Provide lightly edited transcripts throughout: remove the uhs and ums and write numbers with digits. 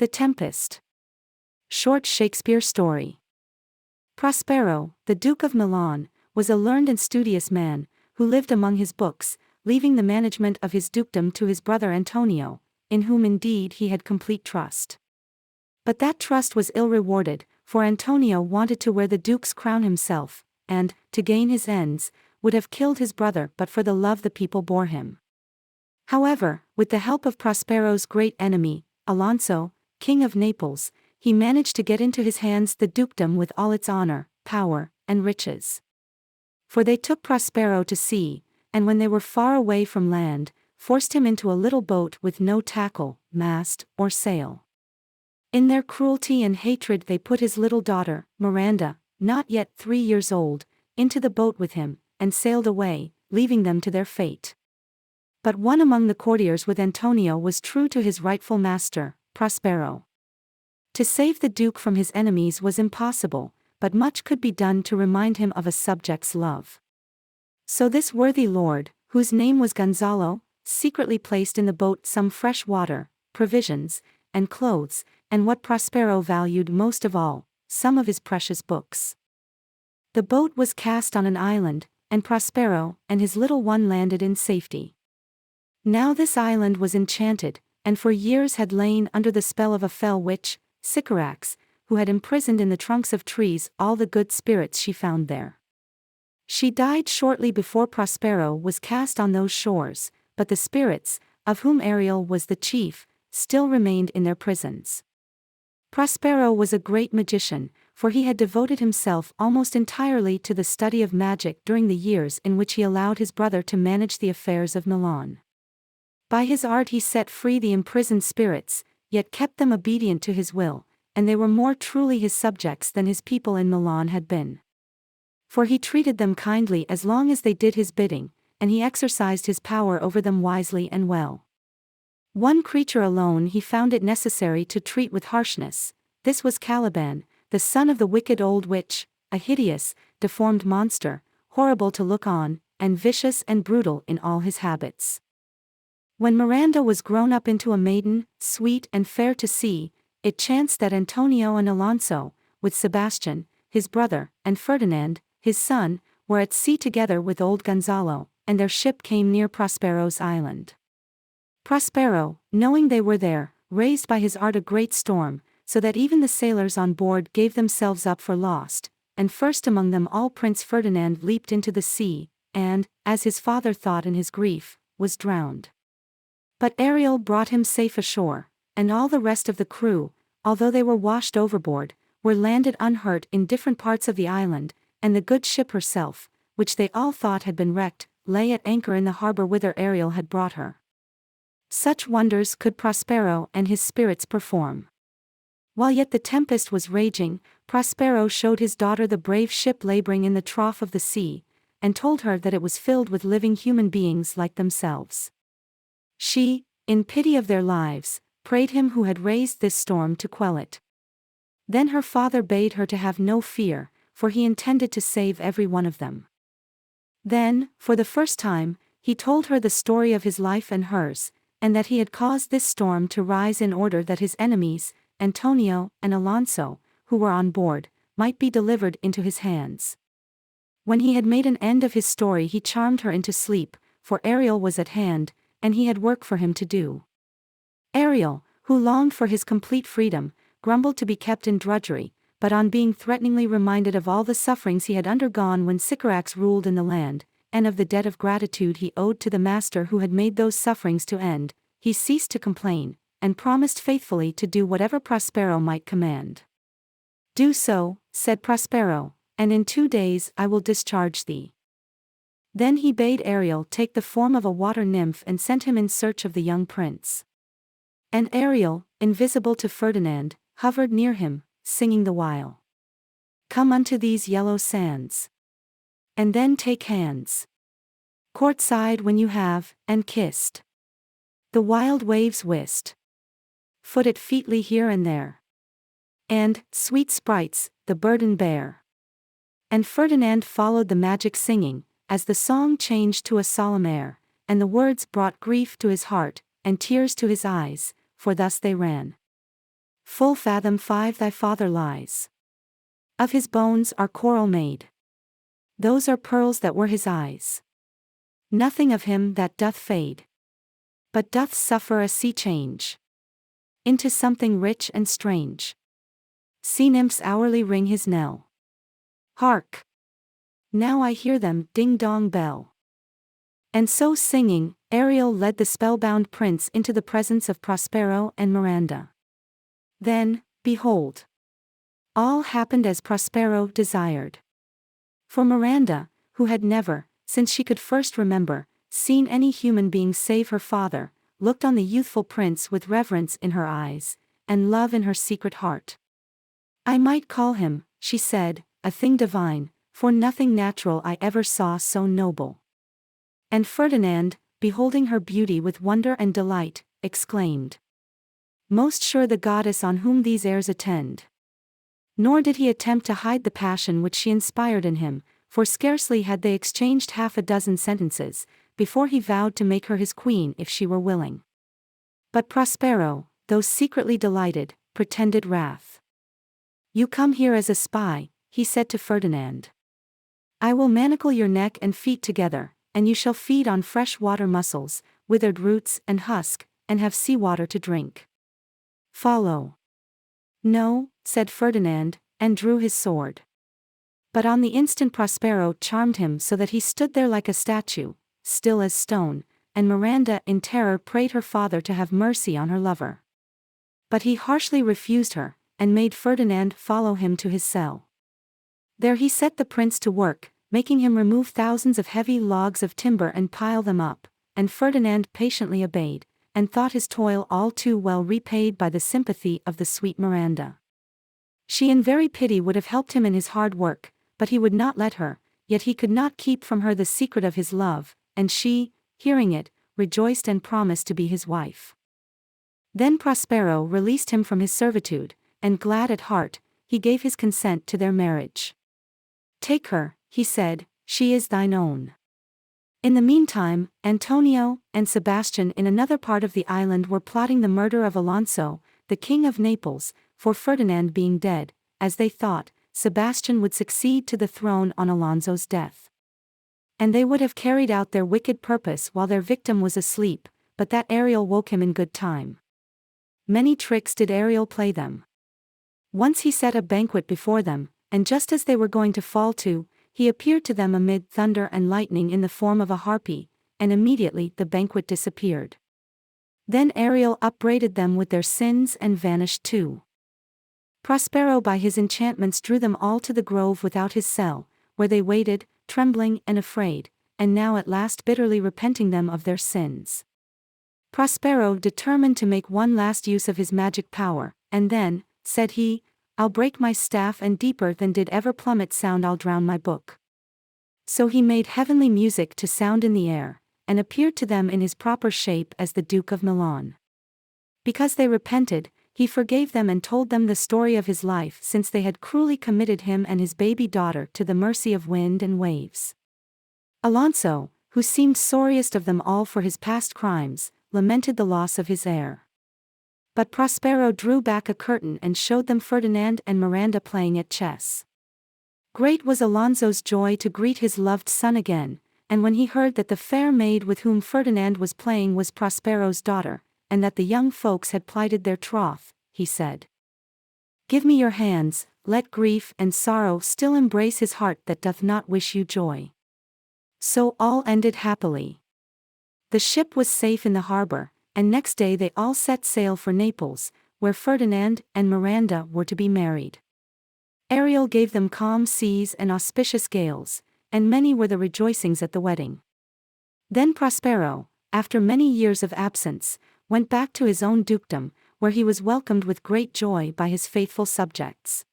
The Tempest. Short Shakespeare story. Prospero, the Duke of Milan, was a learned and studious man, who lived among his books, leaving the management of his dukedom to his brother Antonio, in whom indeed he had complete trust. But that trust was ill-rewarded, for Antonio wanted to wear the duke's crown himself, and, to gain his ends, would have killed his brother but for the love the people bore him. However, with the help of Prospero's great enemy, Alonso, King of Naples, he managed to get into his hands the dukedom with all its honor, power, and riches. For they took Prospero to sea, and when they were far away from land, forced him into a little boat with no tackle, mast, or sail. In their cruelty and hatred they put his little daughter, Miranda, not yet 3 years old, into the boat with him, and sailed away, leaving them to their fate. But one among the courtiers with Antonio was true to his rightful master, Prospero. To save the duke from his enemies was impossible, but much could be done to remind him of a subject's love. So this worthy lord, whose name was Gonzalo, secretly placed in the boat some fresh water, provisions, and clothes, and what Prospero valued most of all, some of his precious books. The boat was cast on an island, and Prospero and his little one landed in safety. Now this island was enchanted, and for years had lain under the spell of a fell witch, Sycorax, who had imprisoned in the trunks of trees all the good spirits she found there. She died shortly before Prospero was cast on those shores, but the spirits, of whom Ariel was the chief, still remained in their prisons. Prospero was a great magician, for he had devoted himself almost entirely to the study of magic during the years in which he allowed his brother to manage the affairs of Milan. By his art he set free the imprisoned spirits, yet kept them obedient to his will, and they were more truly his subjects than his people in Milan had been. For he treated them kindly as long as they did his bidding, and he exercised his power over them wisely and well. One creature alone he found it necessary to treat with harshness. This was Caliban, the son of the wicked old witch, a hideous, deformed monster, horrible to look on, and vicious and brutal in all his habits. When Miranda was grown up into a maiden, sweet and fair to see, it chanced that Antonio and Alonso, with Sebastian, his brother, and Ferdinand, his son, were at sea together with old Gonzalo, and their ship came near Prospero's island. Prospero, knowing they were there, raised by his art a great storm, so that even the sailors on board gave themselves up for lost, and first among them all Prince Ferdinand leaped into the sea, and, as his father thought in his grief, was drowned. But Ariel brought him safe ashore, and all the rest of the crew, although they were washed overboard, were landed unhurt in different parts of the island, and the good ship herself, which they all thought had been wrecked, lay at anchor in the harbor whither Ariel had brought her. Such wonders could Prospero and his spirits perform. While yet the tempest was raging, Prospero showed his daughter the brave ship laboring in the trough of the sea, and told her that it was filled with living human beings like themselves. She, in pity of their lives, prayed him who had raised this storm to quell it. Then her father bade her to have no fear, for he intended to save every one of them. Then, for the first time, he told her the story of his life and hers, and that he had caused this storm to rise in order that his enemies, Antonio and Alonso, who were on board, might be delivered into his hands. When he had made an end of his story he charmed her into sleep, for Ariel was at hand, and he had work for him to do. Ariel, who longed for his complete freedom, grumbled to be kept in drudgery, but on being threateningly reminded of all the sufferings he had undergone when Sycorax ruled in the land, and of the debt of gratitude he owed to the master who had made those sufferings to end, he ceased to complain, and promised faithfully to do whatever Prospero might command. "Do so," said Prospero, "and in 2 days I will discharge thee." Then he bade Ariel take the form of a water nymph and sent him in search of the young prince. And Ariel, invisible to Ferdinand, hovered near him, singing the while, "Come unto these yellow sands, and then take hands, courtside when you have, and kissed the wild waves whist, foot it featly here and there, and, sweet sprites, the burden bear." And Ferdinand followed the magic singing, as the song changed to a solemn air, and the words brought grief to his heart, and tears to his eyes, for thus they ran. Full fathom 5 thy father lies. Of his bones are coral made. Those are pearls that were his eyes. Nothing of him that doth fade, but doth suffer a sea change into something rich and strange. Sea nymphs hourly ring his knell. Hark! Now I hear them ding-dong bell. And so singing, Ariel led the spellbound prince into the presence of Prospero and Miranda. Then, behold, all happened as Prospero desired. For Miranda, who had never, since she could first remember, seen any human being save her father, looked on the youthful prince with reverence in her eyes, and love in her secret heart. I might call him, she said, a thing divine, for nothing natural I ever saw so noble. And Ferdinand, beholding her beauty with wonder and delight, exclaimed, most sure the goddess on whom these airs attend. Nor did he attempt to hide the passion which she inspired in him, for scarcely had they exchanged half a dozen sentences, before he vowed to make her his queen if she were willing. But Prospero, though secretly delighted, pretended wrath. You come here as a spy, he said to Ferdinand. I will manacle your neck and feet together, and you shall feed on fresh water mussels, withered roots and husk, and have sea water to drink. Follow. No, said Ferdinand, and drew his sword. But on the instant Prospero charmed him so that he stood there like a statue, still as stone, and Miranda in terror prayed her father to have mercy on her lover. But he harshly refused her, and made Ferdinand follow him to his cell. There he set the prince to work, making him remove thousands of heavy logs of timber and pile them up, and Ferdinand patiently obeyed, and thought his toil all too well repaid by the sympathy of the sweet Miranda. She in very pity would have helped him in his hard work, but he would not let her, yet he could not keep from her the secret of his love, and she, hearing it, rejoiced and promised to be his wife. Then Prospero released him from his servitude, and glad at heart, he gave his consent to their marriage. Take her, he said, she is thine own. In the meantime, Antonio and Sebastian in another part of the island were plotting the murder of Alonso, the king of Naples, for Ferdinand being dead, as they thought, Sebastian would succeed to the throne on Alonso's death. And they would have carried out their wicked purpose while their victim was asleep, but that Ariel woke him in good time. Many tricks did Ariel play them. Once he set a banquet before them, and just as they were going to fall to, he appeared to them amid thunder and lightning in the form of a harpy, and immediately the banquet disappeared. Then Ariel upbraided them with their sins and vanished too. Prospero by his enchantments drew them all to the grove without his cell, where they waited, trembling and afraid, and now at last bitterly repenting them of their sins. Prospero determined to make one last use of his magic power, and then, said he, I'll break my staff and deeper than did ever plummet sound I'll drown my book. So he made heavenly music to sound in the air, and appeared to them in his proper shape as the Duke of Milan. Because they repented, he forgave them and told them the story of his life since they had cruelly committed him and his baby daughter to the mercy of wind and waves. Alonso, who seemed sorriest of them all for his past crimes, lamented the loss of his heir. But Prospero drew back a curtain and showed them Ferdinand and Miranda playing at chess. Great was Alonso's joy to greet his loved son again, and when he heard that the fair maid with whom Ferdinand was playing was Prospero's daughter, and that the young folks had plighted their troth, he said, Give me your hands, let grief and sorrow still embrace his heart that doth not wish you joy. So all ended happily. The ship was safe in the harbor, and next day they all set sail for Naples, where Ferdinand and Miranda were to be married. Ariel gave them calm seas and auspicious gales, and many were the rejoicings at the wedding. Then Prospero, after many years of absence, went back to his own dukedom, where he was welcomed with great joy by his faithful subjects.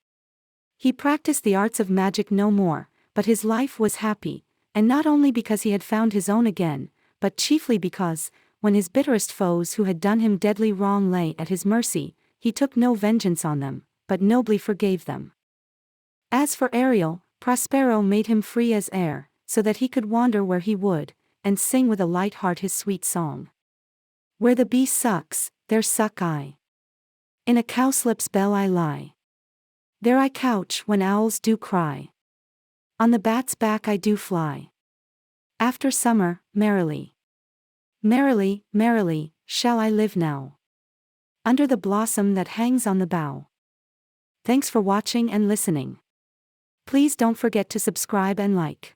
He practiced the arts of magic no more, but his life was happy, and not only because he had found his own again, but chiefly because, when his bitterest foes who had done him deadly wrong lay at his mercy, he took no vengeance on them, but nobly forgave them. As for Ariel, Prospero made him free as air, so that he could wander where he would, and sing with a light heart his sweet song. Where the bee sucks, there suck I. In a cowslip's bell I lie. There I couch when owls do cry. On the bat's back I do fly. After summer, merrily. Merrily, merrily, shall I live now. Under the blossom that hangs on the bough. Thanks for watching and listening. Please don't forget to subscribe and like.